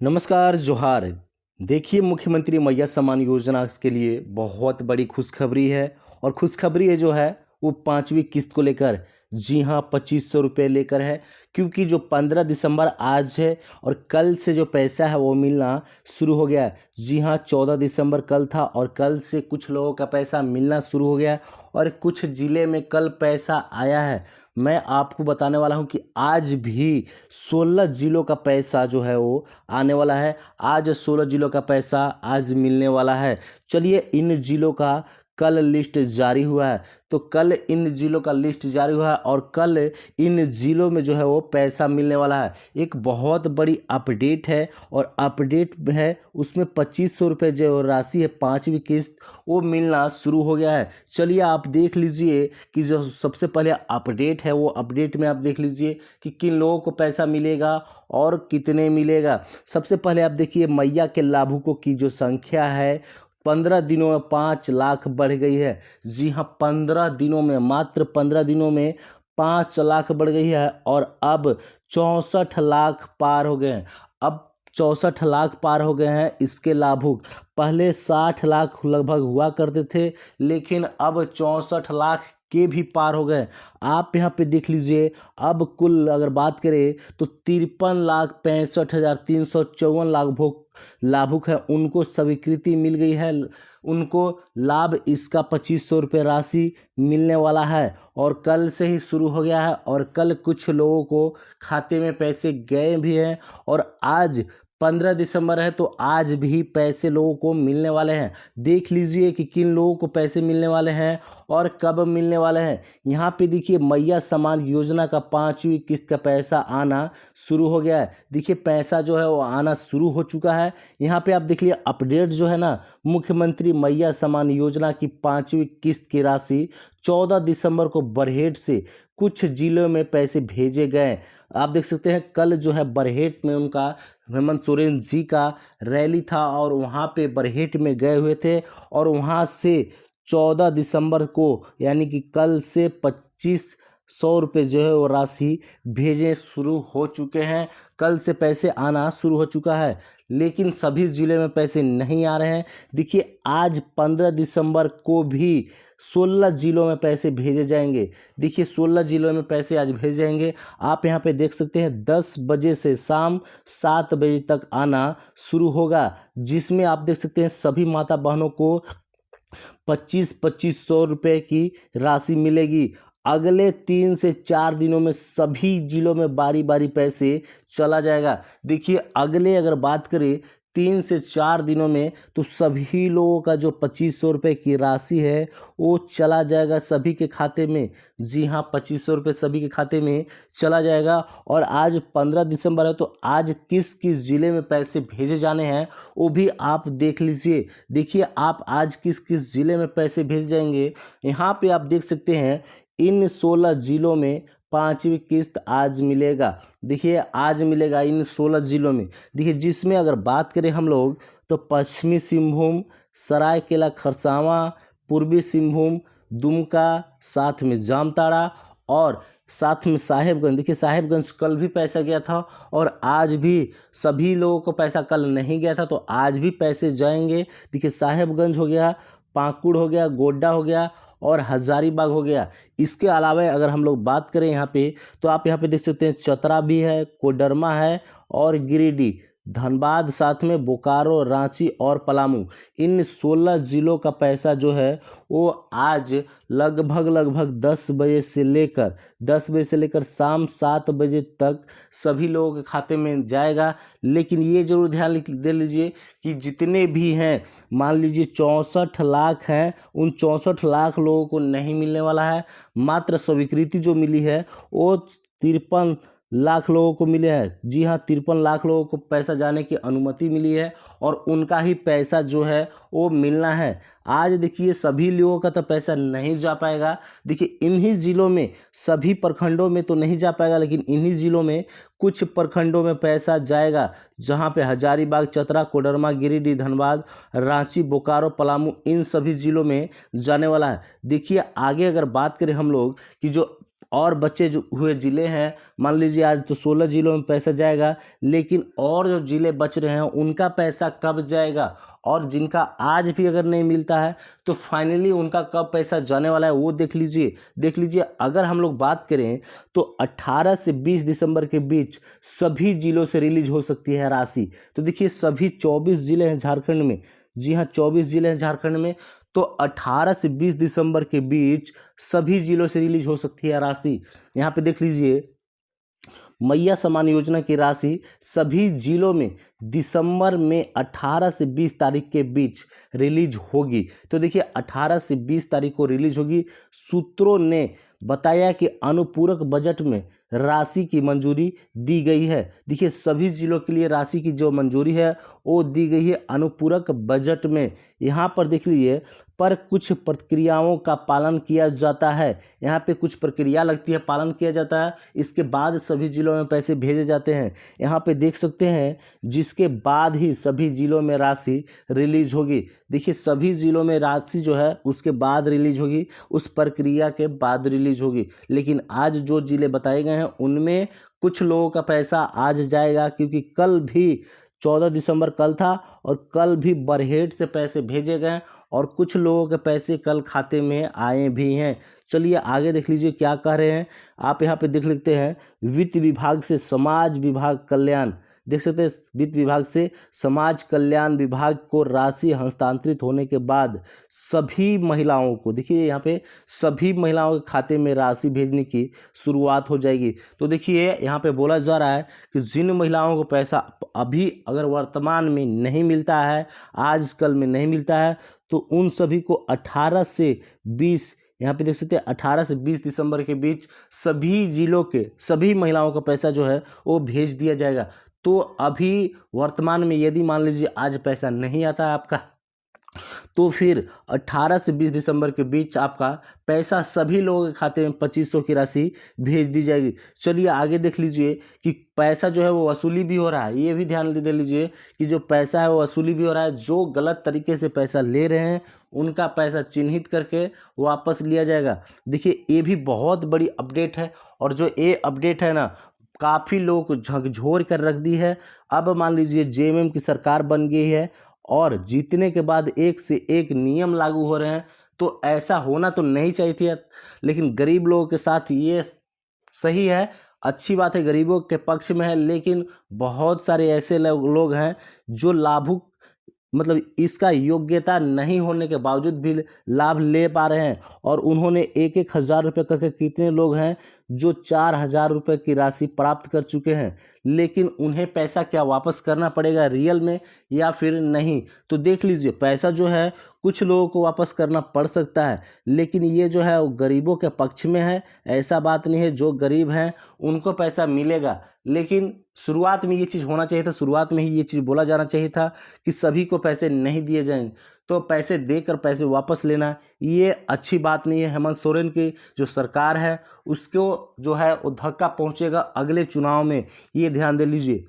नमस्कार जोहार। देखिए, मुख्यमंत्री मैया सम्मान योजना के लिए बहुत बड़ी खुशखबरी है और खुशखबरी है जो है वो पाँचवीं किस्त को लेकर। जी हाँ, 2500 रुपये लेकर है, क्योंकि जो 15 दिसंबर आज है और कल से जो पैसा है वो मिलना शुरू हो गया है। जी हाँ, 14 दिसंबर कल था और कल से कुछ लोगों का पैसा मिलना शुरू हो गया है और कुछ ज़िले में कल पैसा आया है। मैं आपको बताने वाला हूँ कि आज भी 16 ज़िलों का पैसा जो है वो आने वाला है। आज 16 ज़िलों का पैसा आज मिलने वाला है। चलिए, इन ज़िलों का कल लिस्ट जारी हुआ है, तो कल इन ज़िलों का लिस्ट जारी हुआ है और कल इन ज़िलों में जो है वो पैसा मिलने वाला है। एक बहुत बड़ी अपडेट है और अपडेट है उसमें 2500 रुपये जो राशि है पाँचवीं किस्त वो मिलना शुरू हो गया है। चलिए आप देख लीजिए कि जो सबसे पहले अपडेट है वो अपडेट में आप देख लीजिए कि किन लोगों को पैसा मिलेगा और कितने मिलेगा। सबसे पहले आप देखिए, मैया के लाभुकों की जो संख्या है 15 दिनों में 5 लाख बढ़ गई है। जी हाँ, 15 दिनों में, मात्र 15 दिनों में 5 लाख बढ़ गई है और अब 64 लाख पार हो गए हैं। अब 64 लाख पार हो गए हैं इसके लाभुक। पहले 60 लाख लगभग हुआ करते थे, लेकिन अब 64 लाख के भी पार हो गए। आप यहाँ पे देख लीजिए, अब कुल अगर बात करें तो 53,65,354 लाभुक है, उनको स्वीकृति मिल गई है। उनको लाभ इसका 2500 रुपये राशि मिलने वाला है और कल से ही शुरू हो गया है और कल कुछ लोगों को खाते में पैसे गए भी हैं और आज 15 दिसंबर है तो आज भी पैसे लोगों को मिलने वाले हैं। देख लीजिए कि किन लोगों को पैसे मिलने वाले हैं और कब मिलने वाले हैं। यहाँ पे देखिए, मैया सम्मान योजना का पाँचवीं किस्त का पैसा आना शुरू हो गया है। देखिए, पैसा जो है वो आना शुरू हो चुका है। यहाँ पे आप देख लीजिए अपडेट जो है ना, मुख्यमंत्री मैया सम्मान योजना की पाँचवीं किस्त की राशि 14 दिसंबर को बरहेट से कुछ जिलों में पैसे भेजे गए। आप देख सकते हैं कल जो है बरहेट में उनका हेमंत सोरेन जी का रैली था और वहाँ पे बरहेट में गए हुए थे और वहाँ से 14 दिसंबर को यानी कि कल से 2500 रुपये जो है वो राशि भेजे शुरू हो चुके हैं। कल से पैसे आना शुरू हो चुका है, लेकिन सभी ज़िले में पैसे नहीं आ रहे हैं। देखिए, आज 15 दिसंबर को भी 16 ज़िलों में पैसे भेजे जाएंगे। देखिए, 16 ज़िलों में पैसे आज भेजे जाएंगे। आप यहाँ पे देख सकते हैं 10 बजे से शाम 7 बजे तक आना शुरू होगा, जिसमें आप देख सकते हैं सभी माता बहनों को 25-2500 रुपये की राशि मिलेगी। अगले 3 से 4 दिनों में सभी जिलों में बारी बारी पैसे चला जाएगा। देखिए, अगले अगर बात करें 3 से 4 दिनों में तो सभी लोगों का जो 2500 रुपये की राशि है वो चला जाएगा सभी के खाते में। जी हाँ, 2500 रुपये सभी के खाते में चला जाएगा। और आज 15 दिसंबर है तो आज किस किस ज़िले में पैसे भेजे जाने हैं वो भी आप देख लीजिए। देखिए, आप आज किस किस ज़िले में पैसे भेज जाएंगे, यहाँ पे आप देख सकते हैं इन 16 ज़िलों में पाँचवीं किस्त आज मिलेगा। देखिए, आज मिलेगा इन 16 ज़िलों में। देखिए, जिसमें अगर बात करें हम लोग तो पश्चिमी सिंहभूम, सरायकेला खरसावां, पूर्वी सिंहभूम, दुमका, साथ में जामताड़ा और साथ में साहेबगंज। देखिए, साहेबगंज कल भी पैसा गया था और आज भी सभी लोगों को पैसा कल नहीं गया था तो आज भी पैसे जाएंगे। देखिए, साहेबगंज हो गया, पाकुड़ हो गया, गोड्डा हो गया और हजारीबाग हो गया। इसके अलावा अगर हम लोग बात करें यहाँ पे तो आप यहाँ पे देख सकते हैं चतरा भी है, कोडरमा है और गिरिडीह, धनबाद, साथ में बोकारो, रांची और पलामू। इन 16 ज़िलों का पैसा जो है वो आज लगभग 10 बजे से लेकर शाम 7 बजे तक सभी लोगों के खाते में जाएगा। लेकिन ये जरूर ध्यान दे लीजिए कि जितने भी हैं, मान लीजिए 64 लाख हैं, उन 64 लाख लोगों को नहीं मिलने वाला है। मात्र स्वीकृति जो मिली है वो 53 लाख लोगों को मिले हैं। जी हाँ, 53 लाख लोगों को पैसा जाने की अनुमति मिली है और उनका ही पैसा जो है वो मिलना है। आज देखिए, सभी लोगों का तो पैसा नहीं जा पाएगा। देखिए, इन्हीं ज़िलों में, सभी प्रखंडों में तो नहीं जा पाएगा, लेकिन इन्हीं ज़िलों में कुछ प्रखंडों में पैसा जाएगा, जहां पे हजारीबाग, चतरा, कोडरमा, गिरिडीह, धनबाद, रांची, बोकारो, पलामू, इन सभी ज़िलों में जाने वाला है। देखिए, आगे अगर बात करें हम लोग कि जो और बचे जो हुए ज़िले हैं, मान लीजिए आज तो 16 ज़िलों में पैसा जाएगा, लेकिन और जो ज़िले बच रहे हैं उनका पैसा कब जाएगा, और जिनका आज भी अगर नहीं मिलता है तो फाइनली उनका कब पैसा जाने वाला है वो देख लीजिए। अगर हम लोग बात करें तो 18 से 20 दिसंबर के बीच सभी ज़िलों से रिलीज हो सकती है राशि। तो देखिए सभी 24 ज़िले हैं झारखंड में, जी हाँ 24 ज़िले हैं झारखंड में, तो 18 से 20 दिसंबर के बीच सभी ज़िलों से रिलीज हो सकती है राशि। यहाँ पे देख लीजिए मैया सम्मान योजना की राशि सभी जिलों में दिसंबर में 18 से 20 तारीख के बीच रिलीज होगी। तो देखिए 18 से 20 तारीख को रिलीज होगी। सूत्रों ने बताया कि अनुपूरक बजट में राशि की मंजूरी दी गई है। देखिए सभी जिलों के लिए राशि की जो मंजूरी है वो दी गई है अनुपूरक बजट में। यहाँ पर देख लीजिए पर कुछ प्रक्रियाओं का पालन किया जाता है। यहाँ पे कुछ प्रक्रिया लगती है, पालन किया जाता है, इसके बाद सभी जिलों में पैसे भेजे जाते हैं। यहाँ पे देख सकते हैं जिसके बाद ही सभी जिलों में राशि रिलीज होगी। देखिए सभी जिलों में राशि जो है उसके बाद रिलीज होगी, उस प्रक्रिया के बाद रिलीज होगी। लेकिन आज जो जिले बताए गए हैं उनमें कुछ लोगों का पैसा आज जाएगा, क्योंकि कल भी 14 दिसंबर कल था और कल भी बरहेट से पैसे भेजे गए और कुछ लोगों के पैसे कल खाते में आए भी हैं। चलिए आगे देख लीजिए क्या कह रहे हैं। आप यहाँ पे देख लेते हैं वित्त विभाग से समाज विभाग कल्याण, देख सकते हैं वित्त विभाग से समाज कल्याण विभाग को राशि हस्तांतरित होने के बाद सभी महिलाओं को, देखिए यहाँ पे सभी महिलाओं के खाते में राशि भेजने की शुरुआत हो जाएगी। तो देखिए यहाँ पे बोला जा रहा है कि जिन महिलाओं को पैसा अभी अगर वर्तमान में नहीं मिलता है, आजकल में नहीं मिलता है, तो उन सभी को 18 से 20, यहाँ पे देख सकते हैं 18 से 20 दिसंबर के बीच सभी जिलों के सभी महिलाओं का पैसा जो है वो भेज दिया जाएगा। तो अभी वर्तमान में यदि मान लीजिए आज पैसा नहीं आता है आपका, तो फिर 18 से 20 दिसंबर के बीच आपका पैसा सभी लोगों के खाते में 2500 की राशि भेज दी जाएगी। चलिए आगे देख लीजिए कि पैसा जो है वो वसूली भी हो रहा है। ये भी ध्यान दे लीजिए कि जो पैसा है वो वसूली भी हो रहा है। जो गलत तरीके से पैसा ले रहे हैं उनका पैसा चिन्हित करके वापस लिया जाएगा। देखिए ये भी बहुत बड़ी अपडेट है, और जो ये अपडेट है ना काफ़ी लोगों को झकझोर कर रख दी है। अब मान लीजिए जेएमएम की सरकार बन गई है और जीतने के बाद एक से एक नियम लागू हो रहे हैं, तो ऐसा होना तो नहीं चाहिए थी, लेकिन गरीब लोगों के साथ ये सही है, अच्छी बात है, गरीबों के पक्ष में है। लेकिन बहुत सारे ऐसे लोग हैं जो लाभुक मतलब इसका योग्यता नहीं होने के बावजूद भी लाभ ले पा रहे हैं, और उन्होंने 1,000 रुपये करके कितने लोग हैं जो 4,000 रुपये की राशि प्राप्त कर चुके हैं, लेकिन उन्हें पैसा क्या वापस करना पड़ेगा रियल में या फिर नहीं। तो देख लीजिए पैसा जो है कुछ लोगों को वापस करना पड़ सकता है, लेकिन ये जो है वो गरीबों के पक्ष में है। ऐसा बात नहीं है, जो गरीब हैं उनको पैसा मिलेगा, लेकिन शुरुआत में ये चीज़ होना चाहिए था, शुरुआत में ही ये चीज़ बोला जाना चाहिए था कि सभी को पैसे नहीं दिए जाएंगे। तो पैसे देकर पैसे वापस लेना ये अच्छी बात नहीं है। हेमंत सोरेन की जो सरकार है उसको जो है वो धक्का पहुंचेगा अगले चुनाव में, ये ध्यान दे लीजिए।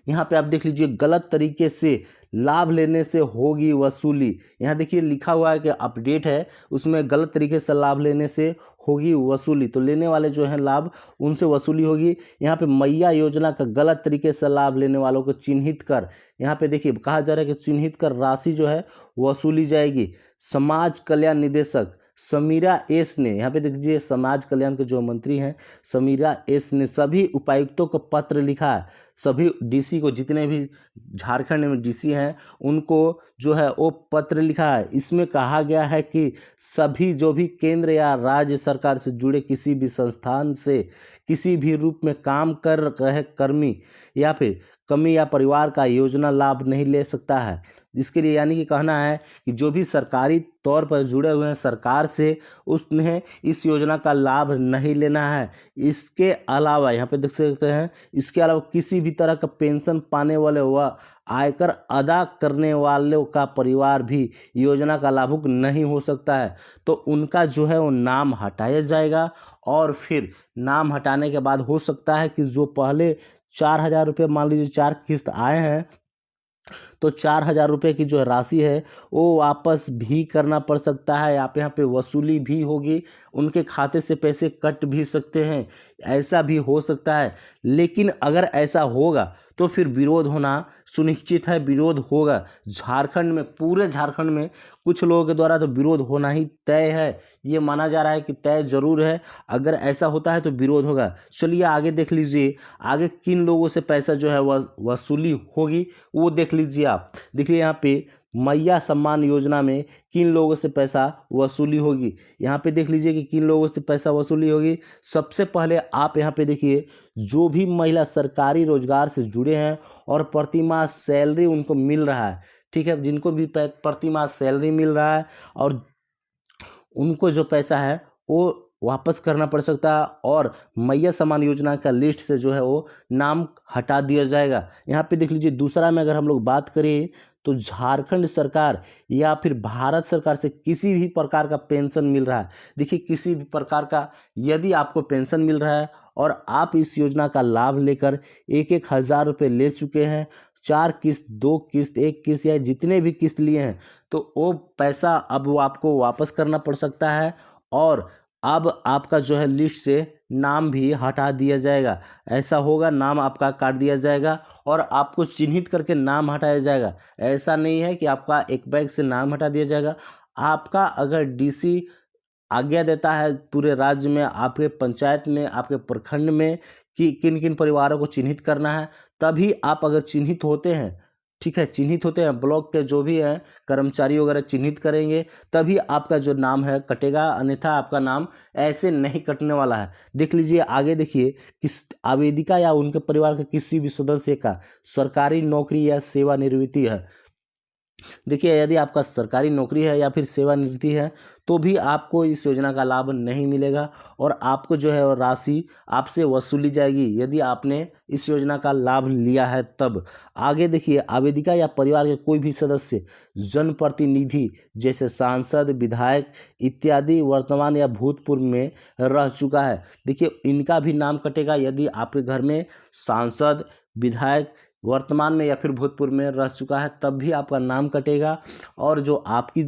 यहाँ पे आप देख लीजिए गलत तरीके से लाभ लेने से होगी वसूली। यहाँ देखिए लिखा हुआ है कि अपडेट है, उसमें गलत तरीके से लाभ लेने से होगी वसूली। तो लेने वाले जो हैं लाभ उनसे वसूली होगी। यहाँ पे मैया योजना का गलत तरीके से लाभ लेने वालों को चिन्हित कर, यहाँ पे देखिए कहा जा रहा है कि चिन्हित कर राशि जो है वसूली जाएगी। समाज कल्याण निदेशक समीरा एस ने, यहाँ पे देख लीजिए समाज कल्याण के जो मंत्री हैं समीरा एस ने सभी उपायुक्तों को पत्र लिखा है, सभी डीसी को, जितने भी झारखंड में डीसी हैं उनको जो है वो पत्र लिखा है। इसमें कहा गया है कि सभी जो भी केंद्र या राज्य सरकार से जुड़े किसी भी संस्थान से किसी भी रूप में काम कर रहे कर्मी या फिर कमी या परिवार का योजना लाभ नहीं ले सकता है। इसके लिए यानी कि कहना है कि जो भी सरकारी तौर पर जुड़े हुए हैं सरकार से, उसने इस योजना का लाभ नहीं लेना है। इसके अलावा यहाँ पे देख सकते हैं, इसके अलावा किसी भी तरह का पेंशन पाने वाले व आयकर अदा करने वालों का परिवार भी योजना का लाभुक नहीं हो सकता है। तो उनका जो है वो नाम हटाया जाएगा, और फिर नाम हटाने के बाद हो सकता है कि जो पहले 4,000 रुपये मान लीजिए 4 किस्त आए हैं तो 4,000 रुपये की जो राशि है वो वापस भी करना पड़ सकता है। आप यहाँ पे वसूली भी होगी, उनके खाते से पैसे कट भी सकते हैं, ऐसा भी हो सकता है। लेकिन अगर ऐसा होगा तो फिर विरोध होना सुनिश्चित है, विरोध होगा। झारखंड में, पूरे झारखंड में कुछ लोगों के द्वारा तो विरोध होना ही तय है, ये माना जा रहा है कि तय जरूर है। अगर ऐसा होता है तो विरोध होगा। चलिए आगे देख लीजिए, आगे किन लोगों से पैसा जो है वसूली होगी वो देख लीजिए। आप देखिए यहाँ पे मैया सम्मान योजना में किन लोगों से पैसा वसूली होगी। यहाँ पे देख लीजिए कि किन लोगों से पैसा वसूली होगी। सबसे पहले आप यहाँ पे देखिए, जो भी महिला सरकारी रोजगार से जुड़े हैं और प्रतिमाह सैलरी उनको मिल रहा है, ठीक है, जिनको भी प्रतिमाह सैलरी मिल रहा है और उनको जो पैसा है वो वापस करना पड़ सकता है, और मैया सम्मान योजना का लिस्ट से जो है वो नाम हटा दिया जाएगा। यहाँ पे देख लीजिए, दूसरा में अगर हम लोग बात करें तो झारखंड सरकार या फिर भारत सरकार से किसी भी प्रकार का पेंशन मिल रहा है, देखिए किसी भी प्रकार का यदि आपको पेंशन मिल रहा है और आप इस योजना का लाभ लेकर 1,000 रुपये ले चुके हैं, 4 किस्त, 2 किस्त, 1 किस्त या जितने भी किस्त लिए हैं, तो वो पैसा अब वो आपको वापस करना पड़ सकता है और अब आपका जो है लिस्ट से नाम भी हटा दिया जाएगा। ऐसा होगा, नाम आपका काट दिया जाएगा और आपको चिन्हित करके नाम हटाया जाएगा। ऐसा नहीं है कि आपका एक बैग से नाम हटा दिया जाएगा। आपका अगर डीसी आज्ञा देता है पूरे राज्य में, आपके पंचायत में, आपके प्रखंड में कि किन किन परिवारों को चिन्हित करना है, तभी आप अगर चिन्हित होते हैं, ठीक है, चिन्हित होते हैं, ब्लॉक के जो भी हैं कर्मचारी वगैरह चिन्हित करेंगे, तभी आपका जो नाम है कटेगा, अन्यथा आपका नाम ऐसे नहीं कटने वाला है। देख लीजिए आगे, देखिए किस आवेदिका या उनके परिवार के किसी भी सदस्य का सरकारी नौकरी या सेवानिवृत्ति है, देखिए यदि आपका सरकारी नौकरी है या फिर सेवानिवृत्ति है तो भी आपको इस योजना का लाभ नहीं मिलेगा और आपको जो है राशि आपसे वसूली जाएगी यदि आपने इस योजना का लाभ लिया है तब। आगे देखिए, आवेदिका या परिवार के कोई भी सदस्य जनप्रतिनिधि जैसे सांसद, विधायक इत्यादि वर्तमान या भूतपूर्व में रह चुका है, देखिए इनका भी नाम कटेगा। यदि आपके घर में सांसद, विधायक वर्तमान में या फिर भूतपूर्व में रह चुका है तब भी आपका नाम कटेगा और जो आपकी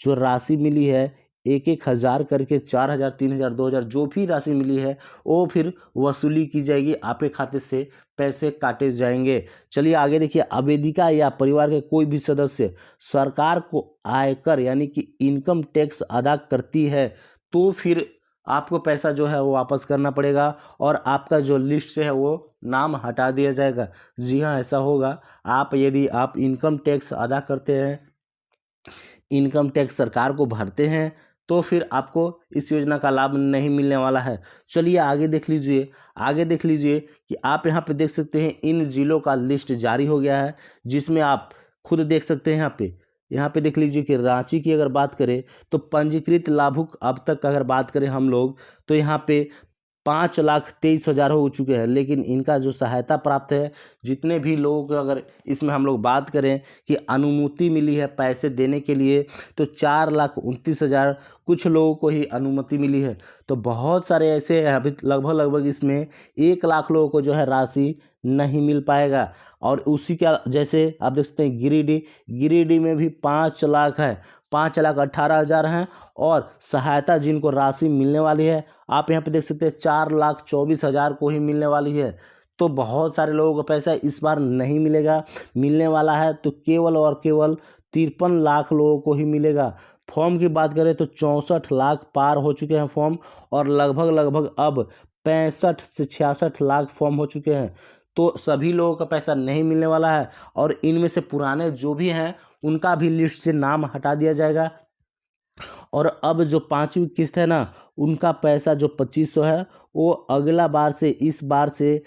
जो राशि मिली है 1,000 करके 4,000, 3,000, 2,000 जो भी राशि मिली है वो फिर वसूली की जाएगी, आपके खाते से पैसे काटे जाएंगे। चलिए आगे देखिए, आवेदिका या परिवार के कोई भी सदस्य सरकार को आयकर यानी कि इनकम टैक्स अदा करती है तो फिर आपको पैसा जो है वो वापस करना पड़ेगा और आपका जो लिस्ट से है वो नाम हटा दिया जाएगा। जी हाँ, ऐसा होगा। यदि आप इनकम टैक्स अदा करते हैं, इनकम टैक्स सरकार को भरते हैं तो फिर आपको इस योजना का लाभ नहीं मिलने वाला है। चलिए आगे देख लीजिए, आगे देख लीजिए कि आप यहाँ पे देख सकते हैं इन जिलों का लिस्ट जारी हो गया है जिसमें आप खुद देख सकते हैं। यहाँ पे देख लीजिए कि रांची की अगर बात करें तो पंजीकृत लाभुक अब तक अगर बात करें हम लोग तो यहाँ पे 5,23,000 हो चुके हैं, लेकिन इनका जो सहायता प्राप्त है जितने भी लोग, अगर इसमें हम लोग बात करें कि अनुमति मिली है पैसे देने के लिए तो 4,29,000 कुछ लोगों को ही अनुमति मिली है। तो बहुत सारे ऐसे हैं, अभी लगभग इसमें 1,00,000 लोगों को जो है राशि नहीं मिल पाएगा। और उसी का जैसे आप देख सकते हैं गिरिडीह में भी 5,00,000 है, 5,18,000 हैं और सहायता जिनको राशि मिलने वाली है आप यहाँ पे देख सकते हैं 4,24,000 को ही मिलने वाली है। तो बहुत सारे लोगों को पैसा इस बार नहीं मिलेगा, मिलने वाला है तो केवल और केवल 53 लाख लोगों को ही मिलेगा। फॉर्म की बात करें तो 64 लाख पार हो चुके हैं फॉर्म और लगभग अब 65 से 66 लाख फॉर्म हो चुके हैं। तो सभी लोगों का पैसा नहीं मिलने वाला है और इनमें से पुराने जो भी हैं उनका भी लिस्ट से नाम हटा दिया जाएगा और अब जो 5वीं किस्त है ना उनका पैसा जो 2,500 है वो अगला बार से, इस बार से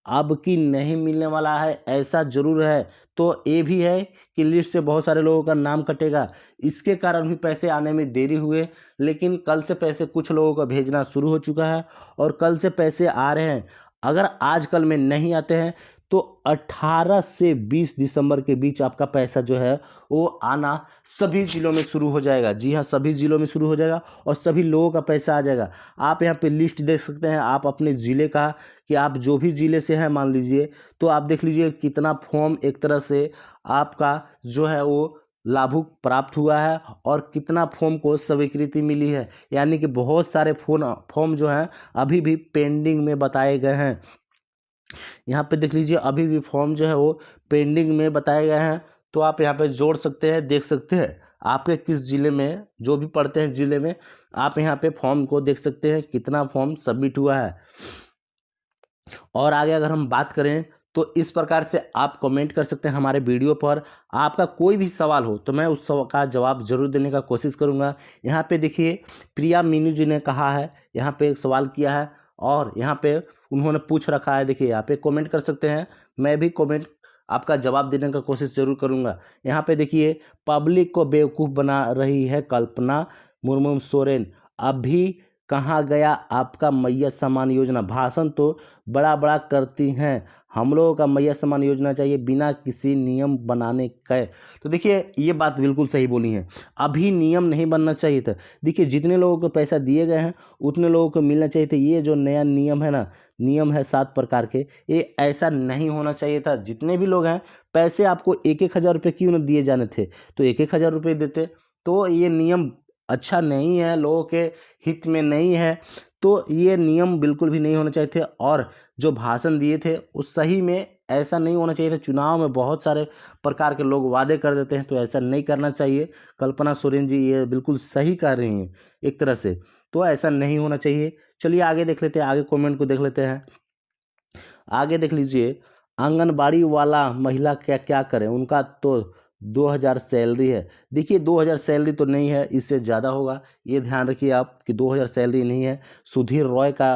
अब की नहीं मिलने वाला है, ऐसा ज़रूर है। तो ये भी है कि लिस्ट से बहुत सारे लोगों का नाम कटेगा, इसके कारण भी पैसे आने में देरी हुए, लेकिन कल से पैसे कुछ लोगों का भेजना शुरू हो चुका है और कल से पैसे आ रहे हैं। अगर आज कल में नहीं आते हैं तो 18 से 20 दिसंबर के बीच आपका पैसा जो है वो आना सभी ज़िलों में शुरू हो जाएगा। जी हाँ, सभी ज़िलों में शुरू हो जाएगा और सभी लोगों का पैसा आ जाएगा। आप यहाँ पे लिस्ट देख सकते हैं, आप अपने ज़िले का, कि आप जो भी ज़िले से हैं मान लीजिए, तो आप देख लीजिए कितना फॉर्म एक तरह से आपका जो है वो लाभुक प्राप्त हुआ है और कितना फॉर्म को स्वीकृति मिली है। यानी कि बहुत सारे फॉर्म जो हैं अभी भी पेंडिंग में बताए गए हैं। यहाँ पे देख लीजिए अभी भी फॉर्म जो है वो पेंडिंग में बताए गए हैं। तो आप यहाँ पे जोड़ सकते हैं, देख सकते हैं आपके किस ज़िले में, जो भी पढ़ते हैं ज़िले में, आप यहाँ पे फॉर्म को देख सकते हैं कितना फॉर्म सबमिट हुआ है। और आगे अगर हम बात करें तो इस प्रकार से आप कमेंट कर सकते हैं हमारे वीडियो पर। आपका कोई भी सवाल हो तो मैं उस सवाल का जवाब जरूर देने का कोशिश करूंगा। यहाँ पे देखिए प्रिया मीनू जी ने कहा है, यहाँ पे एक सवाल किया है और यहाँ पे उन्होंने पूछ रखा है। देखिए यहाँ पे कमेंट कर सकते हैं, मैं भी कमेंट आपका जवाब देने का कोशिश जरूर करूंगा। यहाँ पे देखिए पब्लिक को बेवकूफ़ बना रही है कल्पना मुर्मू सोरेन, अभी कहाँ गया आपका मैया सम्मान योजना? भाषण तो बड़ा बड़ा करती हैं, हम लोगों का मैया सम्मान योजना चाहिए बिना किसी नियम बनाने के। तो देखिए ये बात बिल्कुल सही बोली है, अभी नियम नहीं बनना चाहिए था। देखिए जितने लोगों को पैसा दिए गए हैं उतने लोगों को मिलना चाहिए था। ये जो नया नियम है ना, नियम है 7 प्रकार के, ये ऐसा नहीं होना चाहिए था। जितने भी लोग हैं पैसे आपको 1-1 हज़ार रुपये क्यों न दिए जाने थे, तो 1-1 हज़ार रुपये देते। तो ये नियम अच्छा नहीं है, लोगों के हित में नहीं है, तो ये नियम बिल्कुल भी नहीं होने चाहिए थे। और जो भाषण दिए थे उस सही में ऐसा नहीं होना चाहिए था। चुनाव में बहुत सारे प्रकार के लोग वादे कर देते हैं, तो ऐसा नहीं करना चाहिए। कल्पना सोरेन जी ये बिल्कुल सही कह रही हैं एक तरह से, तो ऐसा नहीं होना चाहिए। चलिए आगे देख लेते हैं, आगे कमेंट को देख लेते हैं। आगे देख लीजिए, आंगनबाड़ी वाला महिला क्या क्या करें, उनका तो 2,000 सैलरी है। देखिए 2,000 सैलरी तो नहीं है, इससे ज़्यादा होगा, ये ध्यान रखिए आप कि 2,000 सैलरी नहीं है। सुधीर रॉय का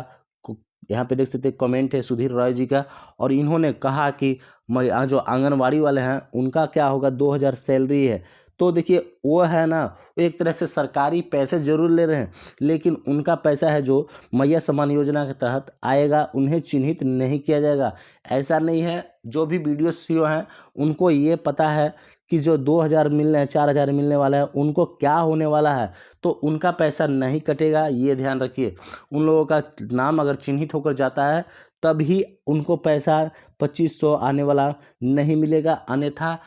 यहाँ पे देख सकते हैं कमेंट है सुधीर रॉय जी का, और इन्होंने कहा कि जो आंगनबाड़ी वाले हैं उनका क्या होगा, 2,000 सैलरी है। तो देखिए वो है ना, एक तरह से सरकारी पैसे जरूर ले रहे हैं, लेकिन उनका पैसा है जो मैया सम्मान योजना के तहत आएगा, उन्हें चिन्हित नहीं किया जाएगा। ऐसा नहीं है, जो भी वीडियो सीओ हैं उनको ये पता है कि जो 2,000 मिलने हैं, 4,000 मिलने वाला है, उनको क्या होने वाला है, तो उनका पैसा नहीं कटेगा, ये ध्यान रखिए। उन लोगों का नाम अगर चिन्हित होकर जाता है तभी उनको पैसा 2,500 आने वाला नहीं मिलेगा, अन्यथा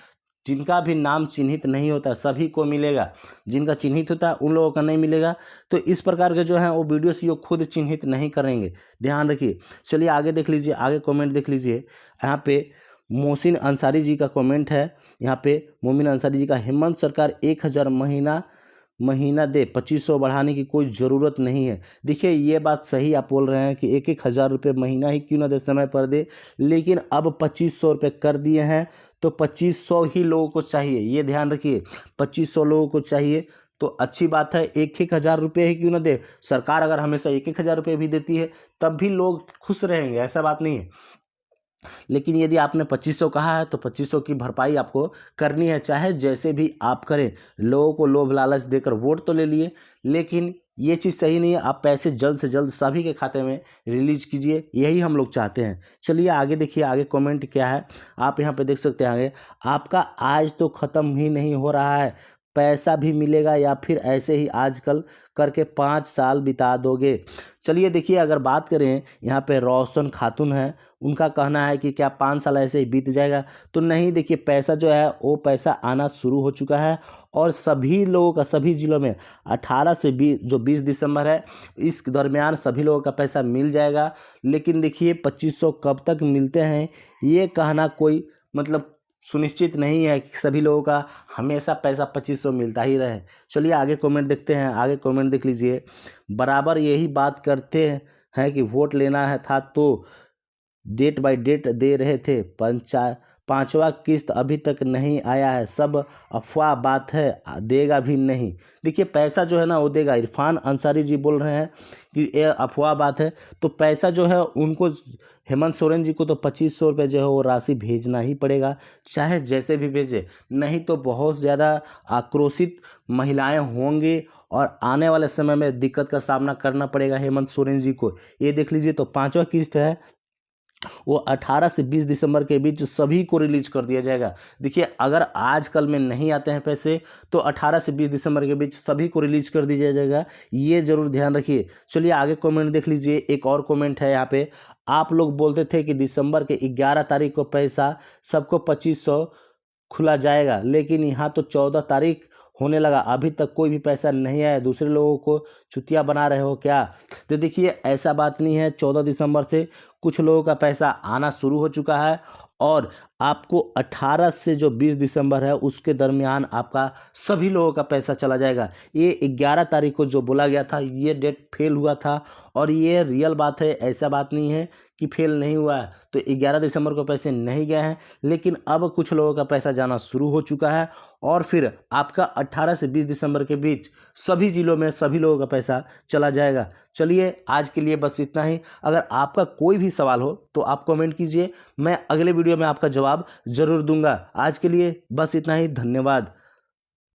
जिनका भी नाम चिन्हित नहीं होता सभी को मिलेगा, जिनका चिन्हित होता है उन लोगों का नहीं मिलेगा। तो इस प्रकार के जो है वो वीडियो सीओ खुद चिन्हित नहीं करेंगे, ध्यान रखिए। चलिए आगे देख लीजिए, आगे कमेंट देख लीजिए। यहाँ पे मोहसिन अंसारी जी का कमेंट है, यहाँ पे मोमिन अंसारी जी का, हेमंत सरकार 1,000 महीना दे, 2,500 बढ़ाने की कोई ज़रूरत नहीं है। देखिए ये बात सही आप बोल रहे हैं कि 1-1 हज़ार रुपये महीना ही क्यों ना दे, समय पर दे, लेकिन अब 2,500 रुपये कर दिए हैं तो 2,500 ही लोगों को चाहिए, ये ध्यान रखिए। 2,500 लोगों को चाहिए तो अच्छी बात है, 1-1 हज़ार रुपये ही क्यों ना दे। सरकार अगर हमेशा 1-1 हज़ार रुपये भी देती है तब भी लोग खुश रहेंगे, ऐसा बात नहीं है। लेकिन यदि आपने 2,500 कहा है तो 2,500 की भरपाई आपको करनी है, चाहे जैसे भी आप करें। लोगों को लोभ लालच देकर वोट तो ले लिए, लेकिन ये चीज़ सही नहीं है। आप पैसे जल्द से जल्द सभी के खाते में रिलीज कीजिए, यही हम लोग चाहते हैं। चलिए आगे देखिए, आगे कमेंट क्या है, आप यहाँ पे देख सकते हैं। आगे, आपका आज तो ख़त्म ही नहीं हो रहा है, पैसा भी मिलेगा या फिर ऐसे ही आजकल करके 5 साल बिता दोगे। चलिए देखिए, अगर बात करें यहाँ पे रोशन खातून है, उनका कहना है कि क्या 5 साल ऐसे ही बीत जाएगा, तो नहीं। देखिए पैसा जो है वो पैसा आना शुरू हो चुका है और सभी लोगों का, सभी ज़िलों में 18 से 20 दिसंबर है, इस दरमियान सभी लोगों का पैसा मिल जाएगा। लेकिन देखिए 2,500 कब तक मिलते हैं ये कहना कोई मतलब सुनिश्चित नहीं है कि सभी लोगों का हमेशा पैसा 2,500 मिलता ही रहे। चलिए आगे कमेंट देखते हैं, आगे कमेंट देख लीजिए। बराबर यही बात करते हैं कि वोट लेना है था तो डेट बाय डेट दे रहे थे, 5वां किस्त अभी तक नहीं आया है, सब अफवाह बात है, देगा भी नहीं। देखिए पैसा जो है ना वो देगा। इरफान अंसारी जी बोल रहे हैं कि ये अफवाह बात है, तो पैसा जो है उनको, हेमंत सोरेन जी को तो 2,500 रुपये जो है वो राशि भेजना ही पड़ेगा, चाहे जैसे भी भेजे, नहीं तो बहुत ज़्यादा आक्रोशित महिलाएं होंगी और आने वाले समय में दिक्कत का सामना करना पड़ेगा हेमंत सोरेन जी को। ये देख लीजिए, तो 5वां किस्त है वो 18 से 20 दिसंबर के बीच सभी को रिलीज कर दिया जाएगा। देखिए अगर आज कल में नहीं आते हैं पैसे तो 18 से 20 दिसंबर के बीच सभी को रिलीज कर दिया जाएगा, ये जरूर ध्यान रखिए। चलिए आगे कमेंट देख लीजिए, एक और कमेंट है यहाँ पे। आप लोग बोलते थे कि दिसंबर के 11 तारीख को पैसा सबको 2500 खुला जाएगा, लेकिन यहाँ तो 14 तारीख होने लगा, अभी तक कोई भी पैसा नहीं आया, दूसरे लोगों को चुतिया बना रहे हो क्या? तो देखिए ऐसा बात नहीं है, 14 दिसंबर से कुछ लोगों का पैसा आना शुरू हो चुका है और आपको 18 से जो 20 दिसंबर है उसके दरमियान आपका सभी लोगों का पैसा चला जाएगा। ये 11 तारीख को जो बोला गया था ये डेट फेल हुआ था और ये रियल बात है, ऐसा बात नहीं है कि फेल नहीं हुआ है। तो 11 दिसंबर को पैसे नहीं गए हैं, लेकिन अब कुछ लोगों का पैसा जाना शुरू हो चुका है और फिर आपका 18 से 20 दिसंबर के बीच सभी जिलों में सभी लोगों का पैसा चला जाएगा। चलिए आज के लिए बस इतना ही। अगर आपका कोई भी सवाल हो तो आप कमेंट कीजिए, मैं अगले वीडियो में आपका जवाब जरूर दूंगा। आज के लिए बस इतना ही, धन्यवाद।